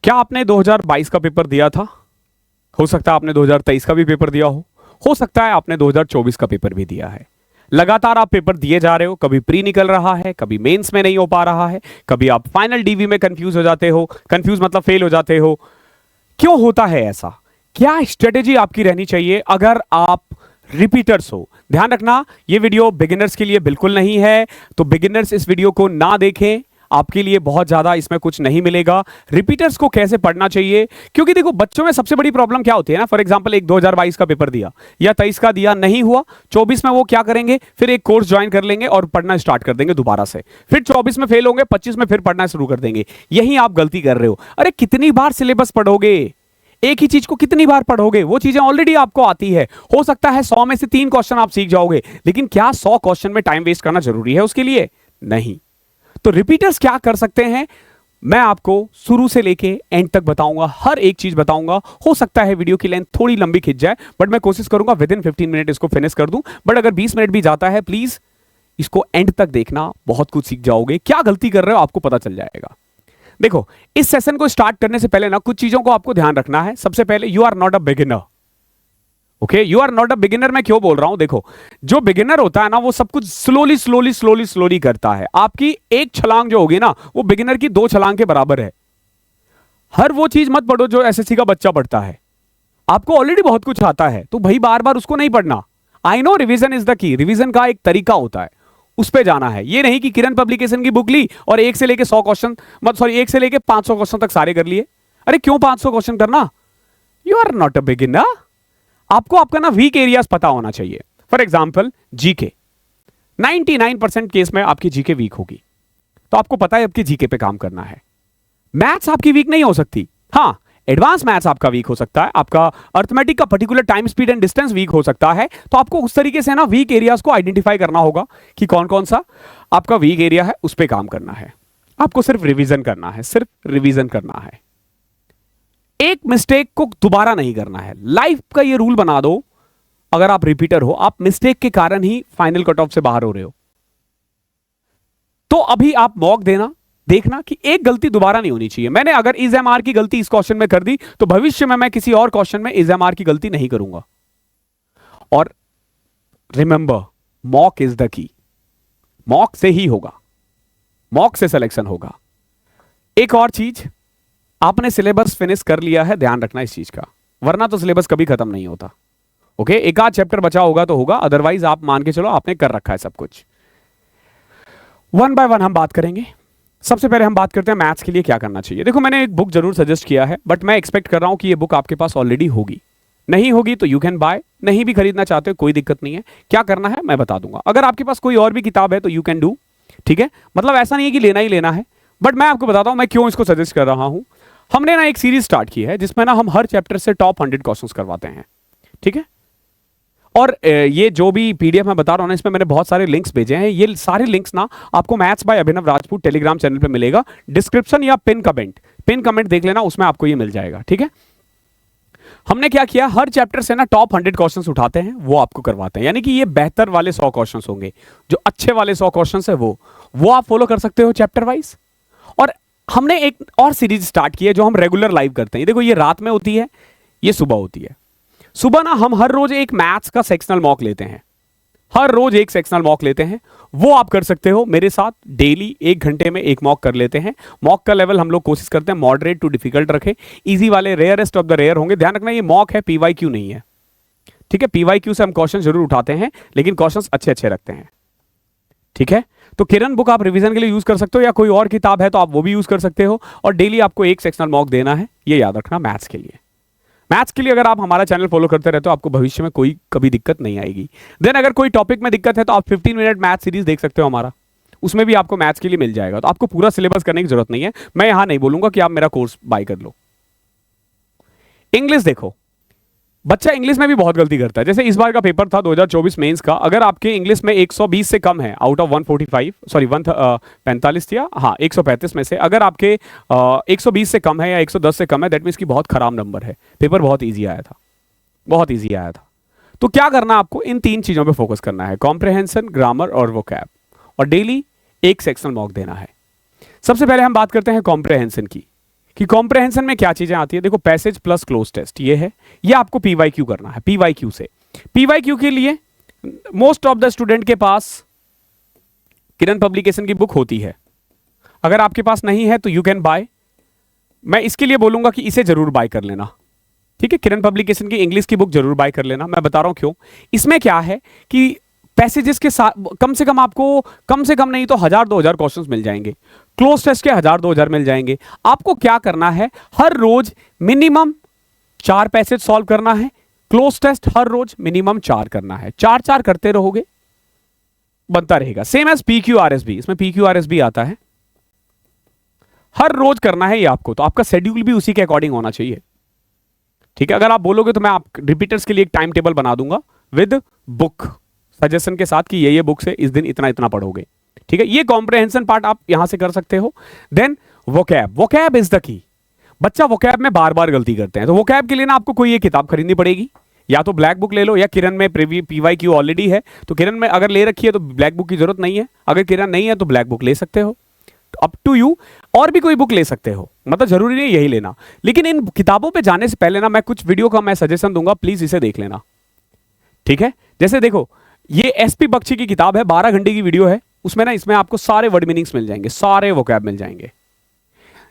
क्या आपने 2022 का पेपर दिया था? हो सकता है आपने 2023 का भी पेपर दिया हो सकता है आपने 2024 का पेपर भी दिया है। लगातार आप पेपर दिए जा रहे हो, कभी प्री निकल रहा है, कभी मेंस में नहीं हो पा रहा है, कभी आप फाइनल डीवी में कंफ्यूज हो जाते हो, कंफ्यूज मतलब फेल हो जाते हो। क्यों होता है ऐसा? क्या स्ट्रेटेजी आपकी रहनी चाहिए अगर आप रिपीटर्स हो? ध्यान रखना, ये वीडियो बिगिनर्स के लिए बिल्कुल नहीं है, तो बिगिनर्स इस वीडियो को ना देखें, आपके लिए बहुत ज्यादा इसमें कुछ नहीं मिलेगा। रिपीटर्स को कैसे पढ़ना चाहिए, क्योंकि देखो बच्चों में सबसे बड़ी प्रॉब्लम क्या होती है ना, फॉर एग्जांपल एक 2022 का पेपर दिया या 23 का दिया, नहीं हुआ, 24 में वो क्या करेंगे, फिर एक कोर्स ज्वाइन कर लेंगे और पढ़ना स्टार्ट कर देंगे दोबारा से, फिर 24 में फेल होंगे, 25 में फिर पढ़ना शुरू कर देंगे। यही आप गलती कर रहे हो। अरे कितनी बार सिलेबस पढ़ोगे, एक ही चीज को कितनी बार पढ़ोगे? वो चीजें ऑलरेडी आपको आती है। हो सकता है 100 में से 3 क्वेश्चन आप सीख जाओगे, लेकिन क्या 100 क्वेश्चन में टाइम वेस्ट करना जरूरी है उसके लिए? नहीं। तो रिपीटर्स क्या कर सकते हैं, मैं आपको शुरू से लेके एंड तक बताऊंगा, हर एक चीज बताऊंगा। हो सकता है वीडियो की लेंथ थोड़ी लंबी खिंच जाए, बट मैं कोशिश करूंगा विद इन 15 मिनट इसको फिनिश कर दूं। बट अगर 20 मिनट भी जाता है, प्लीज इसको एंड तक देखना, बहुत कुछ सीख जाओगे। क्या गलती कर रहे हो आपको पता चल जाएगा। देखो, इस सेशन को स्टार्ट करने से पहले ना कुछ चीजों को आपको ध्यान रखना है। सबसे पहले, you are not a beginner. Okay, you are not a beginner. मैं क्यों बोल रहा हूं? देखो, जो बिगिनर होता है ना, वो सब कुछ स्लोली स्लोली स्लोली स्लोली करता है। आपकी एक छलांग जो होगी ना, वो बिगिनर की 2 छलांग के बराबर है। हर वो चीज मत पढ़ो जो एसएससी का बच्चा पढ़ता है। आपको ऑलरेडी बहुत कुछ आता है, तो भाई बार बार उसको नहीं पढ़ना। I know revision is the की, रिवीजन का एक तरीका होता है, उस पे जाना है। ये नहीं कि किरण पब्लिकेशन की बुक ली और 1 से लेके 100 क्वेश्चन, मत सॉरी 1 से लेके 500 क्वेश्चन तक सारे कर लिए। अरे क्यों 500 क्वेश्चन करना? You are not a beginner. आपको आपका ना वीक एरियाज पता होना चाहिए। फॉर एग्जाम्पल जीके, 99% केस में आपकी जीके वीक होगी, तो आपको पता है आपकी जीके पे काम करना है। मैथ्स आपकी वीक नहीं हो सकती। हाँ, एडवांस मैथ्स आपका वीक हो सकता है, आपका अर्थमेटिक का particular time speed and distance weak हो सकता है। तो आपको उस तरीके से ना वीक एरियाज को आइडेंटिफाई करना होगा कि कौन कौन सा आपका वीक एरिया है, उस पर काम करना है। आपको सिर्फ रिवीजन करना है, सिर्फ रिवीजन करना है। एक मिस्टेक को दोबारा नहीं करना है। लाइफ का ये रूल बना दो, अगर आप रिपीटर हो, आप मिस्टेक के कारण ही फाइनल कट ऑफ से बाहर हो रहे हो। तो अभी आप मॉक देना, देखना कि एक गलती दोबारा नहीं होनी चाहिए। मैंने अगर इज एम आर की गलती इस क्वेश्चन में कर दी, तो भविष्य में मैं किसी और क्वेश्चन में इज एम आर की गलती नहीं करूंगा। और रिमेंबर, मॉक इज द की। मॉक से ही होगा, मॉक से सिलेक्शन होगा। एक और चीज, आपने सिलेबस फिनिश कर लिया है, ध्यान रखना इस चीज का, वरना तो सिलेबस कभी खत्म नहीं होता। ओके, एक आध चैप्टर बचा होगा तो होगा, अदरवाइज आप मान के चलो आपने कर रखा है सब कुछ। वन बाय वन हम बात करेंगे। सबसे पहले हम बात करते हैं मैथ्स के लिए क्या करना चाहिए। देखो, मैंने एक बुक जरूर सजेस्ट किया है, बट मैं एक्सपेक्ट कर रहा हूं कि ये बुक आपके पास ऑलरेडी होगी। नहीं होगी तो यू कैन बाय, नहीं भी खरीदना चाहते हो कोई दिक्कत नहीं है। क्या करना है मैं बता दूंगा। अगर आपके पास कोई और भी किताब है तो यू कैन डू, ठीक है। मतलब ऐसा नहीं है कि लेना ही लेना है, बट मैं आपको बताता हूं मैं क्यों इसको सजेस्ट कर रहा हूं। हमने ना एक सीरीज स्टार्ट की है जिसमें ना हम हर चैप्टर से टॉप 100 क्वेश्चंस करवाते हैं, ठीक है। और ये जो भी पीडीएफ मैं बता रहा हूं ना, इसमें मैंने बहुत सारे लिंक्स भेजे हैं। ये सारे लिंक्स ना आपको maths by Abhinav Rajput Telegram channel पे मिलेगा। डिस्क्रिप्शन या पिन कमेंट देख लेना, उसमें आपको ये मिल जाएगा, ठीक है। हमने क्या किया, हर चैप्टर से ना टॉप 100 क्वेश्चंस उठाते हैं, वो आपको करवाते हैं। यानी कि ये बेहतर वाले 100 क्वेश्चंस होंगे, जो अच्छे वाले 100 क्वेश्चंस है वो आप फॉलो कर सकते हो चैप्टर वाइज। और हमने एक और सीरीज स्टार्ट की है जो हम रेगुलर लाइव करते हैं। देखो, ये रात में होती है, ये सुबह होती है। सुबह ना हम हर रोज एक मैथ्स का सेक्शनल मॉक लेते हैं, हर रोज एक सेक्शनल मॉक लेते हैं। वो आप कर सकते हो मेरे साथ, डेली 1 घंटे में एक मॉक कर लेते हैं। मॉक का लेवल हम लोग कोशिश करते हैं मॉडरेट टू डिफिकल्ट रखें, इजी वाले, रेयरेस्ट ऑफ द रेयर होंगे। ध्यान रखना, ये मॉक है, पीवाईक्यू नहीं है, ठीक है। पीवाईक्यू से हम क्वेश्चन जरूर उठाते हैं, लेकिन क्वेश्चन अच्छे अच्छे रखते हैं, ठीक है। तो किरण बुक आप रिवीजन के लिए यूज कर सकते हो, या कोई और किताब है तो आप वो भी यूज कर सकते हो। और डेली आपको एक सेक्शनल मॉक देना है, ये याद रखना। मैथ्स के लिए, मैथ्स के लिए अगर आप हमारा चैनल फॉलो करते रहते हो, आपको भविष्य में कोई कभी दिक्कत नहीं आएगी। देन अगर कोई टॉपिक में दिक्कत है तो आप 15 मिनट मैथ सीरीज देख सकते हो हमारा, उसमें भी आपको मैथ्स के लिए मिल जाएगा। तो आपको पूरा सिलेबस करने की जरूरत नहीं है। मैं यहां नहीं बोलूंगा कि आप मेरा कोर्स बाय कर लो। इंग्लिश देखो, बच्चा इंग्लिश में भी बहुत गलती करता है। जैसे इस बार का पेपर था 2024 मेंस का, अगर आपके इंग्लिश में 120 से कम है आउट ऑफ 145, सॉरी 145 थी, हाँ 135 में से अगर आपके 120 से कम है या 110 से कम है, दैट मीन्स की बहुत खराब नंबर है। पेपर बहुत ईजी आया था, बहुत ईजी आया था। तो क्या करना, आपको इन 3 चीजों पे फोकस करना है, कॉम्प्रिहेंशन, ग्रामर और वोकैब, और डेली एक सेक्शनल मॉक देना है। सबसे पहले हम बात करते हैं कॉम्प्रिहेंशन की। कि कॉम्प्रहेंशन में क्या चीजें आती है। देखो पैसेज प्लस क्लोज टेस्ट ये है, ये आपको पीवाईक्यू करना है। पीवाईक्यू से, पीवाईक्यू के लिए मोस्ट ऑफ द स्टूडेंट के पास किरण पब्लिकेशन की बुक होती है। अगर आपके पास नहीं है तो यू कैन बाय, मैं इसके लिए बोलूंगा कि इसे जरूर बाय कर लेना, ठीक है। किरण पब्लिकेशन की इंग्लिश की बुक जरूर बाय कर लेना। मैं बता रहा हूं क्यों। इसमें क्या है कि पैसेजेस के साथ कम से कम आपको, कम से कम नहीं तो 1000-2000 क्वेश्चंस मिल जाएंगे। क्लोज टेस्ट के 1000-2000 मिल जाएंगे। आपको क्या करना है, हर रोज मिनिमम 4 पैसेज सॉल्व करना है। क्लोज टेस्ट हर रोज मिनिमम 4 करना है। 4-4 करते रहोगे, बनता रहेगा। सेम एज PQRSB, इसमें PQRSB आता है, हर रोज करना है ये आपको। तो आपका शेड्यूल भी उसी के अकॉर्डिंग होना चाहिए, ठीक है। अगर आप बोलोगे तो मैं आप रिपीटर्स के लिए एक टाइम टेबल बना दूंगा विद बुक सजेशन के साथ कि ये बुक से इस दिन इतना इतना पढ़ोगे, ठीक है। ये कॉम्प्रहेंशन पार्ट आप यहां से कर सकते हो। Then vocab, vocab is the key. बच्चा वोकैब में बार बार गलती करते हैं, तो वोकैब के लिए ना आपको कोई ये किताब खरीदनी पड़ेगी, या तो ब्लैक बुक ले लो, या किरण में पीवाईक्यू ऑलरेडी है तो किरण में अगर ले रखी है तो ब्लैक बुक की जरूरत नहीं है। अगर किरण नहीं है तो ब्लैक बुक ले सकते हो, अप टू यू। और भी कोई बुक ले सकते हो, मतलब जरूरी नहीं यही लेना। लेकिन इन किताबों पे जाने से पहले ना मैं कुछ वीडियो का मैं सजेशन दूंगा, प्लीज इसे देख लेना, ठीक है। जैसे देखो ये SP बख्शी की किताब है, 12 घंटे की वीडियो है। उसमें ना, इसमें आपको सारे वर्ड मीनिंग्स मिल जाएंगे, सारे वोकैब मिल जाएंगे।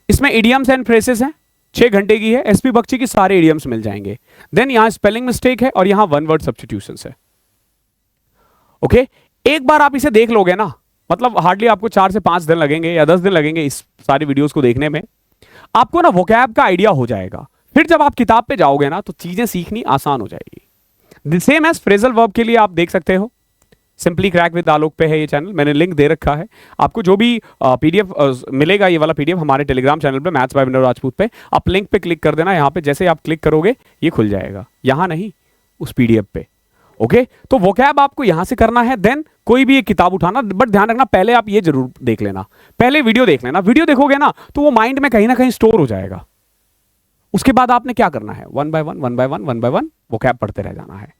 इसमें इडियम्स एंड फ्रेसेस हैं, 6 घंटे की है। SP बख्शी की सारे इडियम्स मिल जाएंगे। देन यहां स्पेलिंग मिस्टेक है और यहां वन वर्ड सब्स्टिट्यूशंस है, ओके। एक बार आप इसे देख लोगे ना, मतलब हार्डली आपको 4 से 5 दिन लगेंगे या 10 दिन लगेंगे इस सारी वीडियोस को देखने में। आपको ना वोकैब का आइडिया हो जाएगा। फिर जब आप किताब पे जाओगे ना तो चीजें सीखनी आसान हो जाएगी। सेम एज फ्रेजल वर्ब के लिए आप देख सकते हो, सिंपली क्रैक विद आलोक पे है ये चैनल, मैंने लिंक दे रखा है। आपको जो भी PDF मिलेगा, ये वाला PDF हमारे टेलीग्राम चैनल पे मैथ्स बाय विनोद राजपूत पे, आप लिंक पे क्लिक कर देना। यहाँ पे जैसे आप क्लिक करोगे ये खुल जाएगा, यहाँ नहीं उस PDF पे, ओके। तो वोकैब आपको यहां से करना है। देन कोई भी एक किताब उठाना, बट ध्यान रखना पहले आप ये जरूर देख लेना, पहले वीडियो देख लेना। वीडियो देखोगे ना तो वो माइंड में कहीं ना कहीं स्टोर हो जाएगा। उसके बाद आपने क्या करना है, वन बाय वन वोकैब पढ़ते रह जाना है।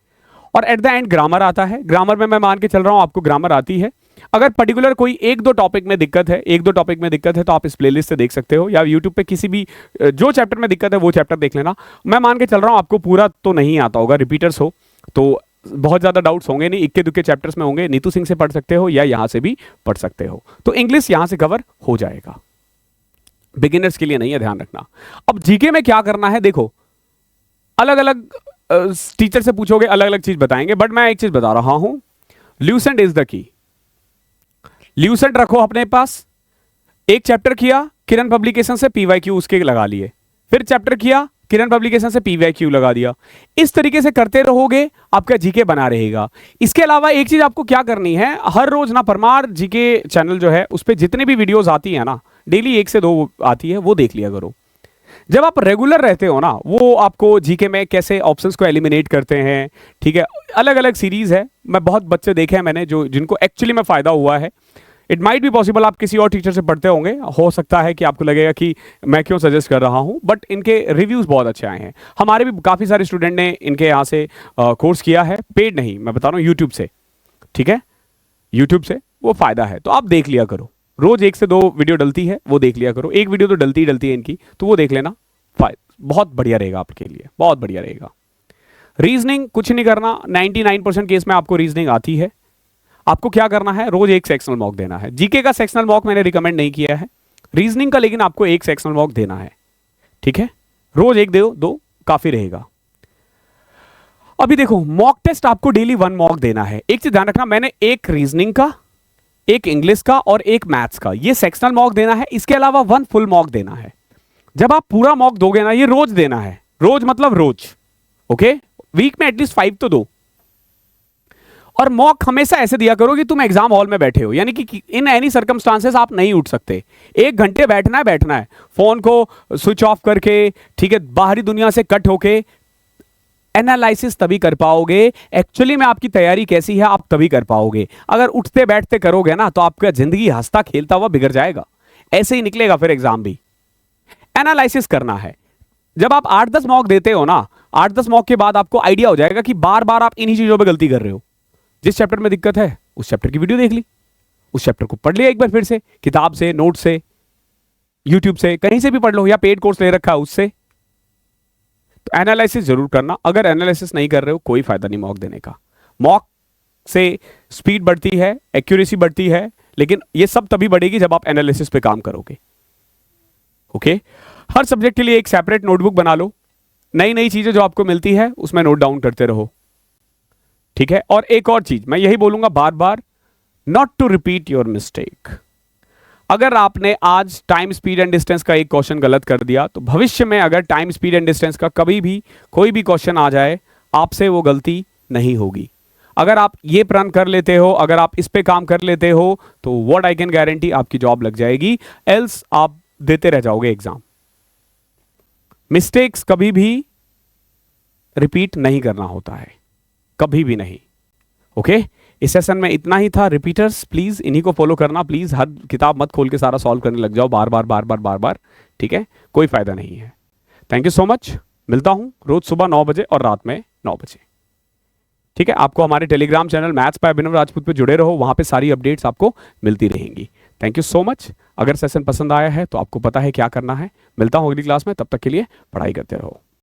और एट द एंड ग्रामर आता है। ग्रामर में मैं मान के चल रहा हूं आपको ग्रामर आती है। अगर पर्टिकुलर कोई 1-2 टॉपिक में दिक्कत है, 1-2 टॉपिक में दिक्कत है तो आप इस प्लेलिस्ट से देख सकते हो, या यूट्यूब पे किसी भी जो चैप्टर में दिक्कत है वो चैप्टर देख लेना। मैं मान के चल रहा हूं आपको पूरा तो नहीं आता होगा, रिपीटर्स हो तो बहुत ज्यादा डाउट्स होंगे नहीं, इक्के दुक्के चैप्टर्स में होंगे। नीतू सिंह से पढ़ सकते हो या यहां से भी पढ़ सकते हो, तो इंग्लिश यहां से कवर हो जाएगा। बिगिनर्स के लिए नहीं है, ध्यान रखना। अब जीके में क्या करना है, देखो अलग अलग टीचर से पूछोगे अलग अलग चीज बताएंगे, बट मैं एक चीज बता रहा हूं, ल्यूसेंट इज द की। ल्यूसेंट रखो अपने पास। एक चैप्टर किया किरण पब्लिकेशन से, पीवाईक्यू उसके लगा लिए। फिर चैप्टर किया किरण पब्लिकेशन से, पीवाईक्यू लगा दिया। इस तरीके से करते रहोगे, आपका जीके बना रहेगा। इसके अलावा एक चीज आपको क्या करनी है, हर रोज ना परमार जीके चैनल जो है उस पर जितनी भी वीडियोस आती है ना, डेली 1 से 2 आती है, वो देख लिया करो। जब आप रेगुलर रहते हो ना, वो आपको जीके में कैसे ऑप्शंस को एलिमिनेट करते हैं, ठीक है। अलग अलग सीरीज है, मैं बहुत बच्चे देखे हैं मैंने जो जिनको एक्चुअली में फायदा हुआ है। इट माइट बी पॉसिबल आप किसी और टीचर से पढ़ते होंगे, हो सकता है कि आपको लगेगा कि मैं क्यों सजेस्ट कर रहा हूं, बट इनके रिव्यूज बहुत अच्छे आए हैं। हमारे भी काफ़ी सारे स्टूडेंट ने इनके यहाँ से कोर्स किया है, पेड नहीं, मैं बता रहा हूँ यूट्यूब से, ठीक है। यूट्यूब से वो फायदा है, तो आप देख लिया करो। रोज 1 से 2 वीडियो डलती है, वो देख लिया करो। एक वीडियो तो डलती है इनकी, तो वो देख लेना, बहुत बढ़िया रहेगा आपके लिए, बहुत बढ़िया रहेगा। रीजनिंग कुछ नहीं करना, 99% केस में आपको रीजनिंग आती है। आपको क्या करना है, रोज 1 सेक्शनल मॉक देना है। जीके का सेक्शनल मॉक मैंने रिकमेंड नहीं किया है, रीजनिंग का लेकिन आपको 1 सेक्शनल मॉक देना है, ठीक है। रोज 1 दो काफी रहेगा। अभी देखो मॉक टेस्ट आपको डेली 1 मॉक देना है। एक चीज ध्यान रखना, मैंने एक रीजनिंग का, एक इंग्लिश का और एक मैथ्स का, ये सेक्शनल मॉक देना है। इसके अलावा 1 फुल मॉक देना है। जब आप पूरा मॉक दोगे ना, ये रोज देना है, रोज मतलब रोज, ओके। वीक में एटलीस्ट 5 तो दो। और मॉक हमेशा ऐसे दिया करो कि तुम एग्जाम हॉल में बैठे हो, यानी कि इन एनी सर्कमस्टांसेस आप नहीं उठ सकते। 1 घंटे बैठना है, फोन को स्विच ऑफ करके, ठीक है, बाहरी दुनिया से कट होके एनालिसिस तभी कर पाओगे। एक्चुअली में आपकी तैयारी कैसी है आप तभी कर पाओगे। अगर उठते बैठते करोगे ना तो आपका जिंदगी हंसता खेलता हुआ बिगड़ जाएगा, ऐसे ही निकलेगा फिर एग्जाम भी। एनालिसिस करना है। जब आप 8-10 मॉक देते हो ना, 8-10 मॉक के बाद आपको आइडिया हो जाएगा कि बार बार आप इन्हीं चीजों पे गलती कर रहे हो। जिस चैप्टर में दिक्कत है उस चैप्टर की वीडियो देख ली, उस चैप्टर को पढ़ लिया एक बार फिर से, किताब से, नोट से, यूट्यूब से, कहीं से भी पढ़ लो, या पेड कोर्स ले रखा है उससे। तो एनालिसिस जरूर करना। अगर एनालिसिस नहीं कर रहे हो कोई फायदा नहीं मॉक देने का। मॉक से स्पीड बढ़ती है, एक्यूरेसी बढ़ती है, लेकिन ये सब तभी बढ़ेगी जब आप एनालिसिस पे काम करोगे। ओके, हर सब्जेक्ट के लिए एक सेपरेट नोटबुक बना लो, नई नई चीजें जो आपको मिलती है उसमें नोट डाउन करते रहो, ठीक है। और एक और चीज मैं यही बोलूंगा बार बार, not to repeat your mistake. अगर आपने आज टाइम स्पीड एंड डिस्टेंस का एक क्वेश्चन गलत कर दिया, तो भविष्य में अगर टाइम स्पीड एंड डिस्टेंस का कभी भी कोई भी क्वेश्चन आ जाए, आपसे वो गलती नहीं होगी। अगर आप ये प्रण कर लेते हो, अगर आप इस पे काम कर लेते हो, तो व्हाट आई कैन गारंटी आपकी जॉब लग जाएगी, एल्स आप देते रह जाओगे एग्जाम। मिस्टेक्स कभी भी रिपीट नहीं करना होता है, कभी भी नहीं। ओके, इस सेशन में इतना ही था। रिपीटर्स प्लीज इन्हीं को फॉलो करना, प्लीज हर किताब मत खोल के सारा सॉल्व करने लग जाओ बार बार बार बार बार बार, ठीक है, कोई फायदा नहीं है। थैंक यू सो मच, मिलता हूं रोज सुबह 9 बजे और रात में 9 बजे, ठीक है। आपको हमारे टेलीग्राम चैनल मैथ्स बाय अभिनव राजपूत पे जुड़े रहो, वहां पे सारी अपडेट्स आपको मिलती रहेंगी। Thank you so much. अगर सेशन पसंद आया है तो आपको पता है क्या करना है। मिलता हूं अगली क्लास में, तब तक के लिए पढ़ाई करते रहो।